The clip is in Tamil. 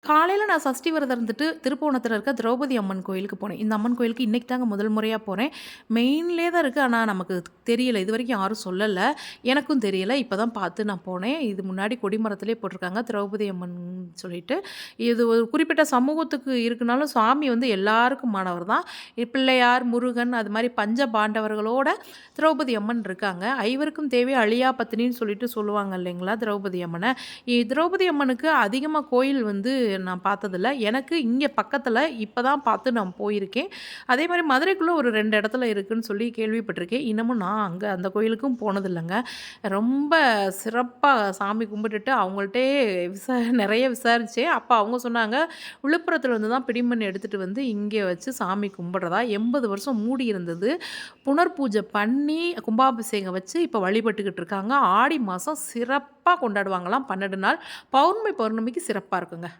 காலையில நான் சஷ்டி விரதம் இருந்துட்டு, திருப்புவனத்துல இருக்க திரௌபதி அம்மன் கோயிலுக்கு போனேன். இந்த அம்மன் கோயிலுக்கு இன்னைக்கு தாங்க முதல் முறையா போறேன். மெயின்லயே தான் இருக்கு. ஆனா நமக்கு தெரியல. இதுவரைக்கும் யாரும் சொல்லல. எனக்கும் தெரியல. இப்ப தான் பார்த்து நான் போனேன். இது முன்னாடி கொடிமரத்திலேயே போட்டிருக்காங்க. திரௌபதி அம்மன் சொல்லிட்டு. இது ஒரு குறிப்பிட்ட சமூகத்துக்கு இருக்குனாலும், சாமி வந்து எல்லாருக்குமானவர் தான். பிள்ளையார், முருகன் அது மாரி பஞ்ச பாண்டவர்களோட திரௌபதி அம்மன் இருக்காங்க. ஐவருக்கும் தேவை அழியா பத்தினின்னு சொல்லிட்டு சொல்லுவாங்க இல்லைங்களா? திரௌபதி அம்மன. திரௌபதி அம்மனுக்கு அதிகமா கோயில் வந்து நான் பார்த்ததில்ல. எனக்கு இங்க பக்கத்துல இப்ப தான் பார்த்து நான் போயிருக்கேன். அதே மாரி மதுரைக்குள்ள ஒரு 2 இடத்துல இருக்குன்னு சொல்லி கேள்விப்பட்டிருக்கேன். இன்னமும் நான் அங்க அந்த கோயிலுக்கும் போனதில்லங்க. ரொம்ப சிறப்பா சாமி கும்பிட்டுட்டு அவங்கள்ட்டயே நெறைய விசாரிச்சேன். அப்ப அவங்க சொன்னாங்க, "விழுப்புரத்துல இருந்து தான் பிடிமண் எடுத்துட்டு வந்து இங்க வச்சு சாமி கும்பிடுறதா 80 வருஷம் மூடி இருந்தது. புனர்பூஜை பண்ணி கும்பாபிஷேகம் வச்சு இப்ப வழிபட்டுக்கிட்டு இருக்காங்க. ஆடி மாசம் சிறப்பா கொண்டாடுவாங்களாம் 12 நாள். பௌர்ணமிக்கு சிறப்பா இருக்குங்க."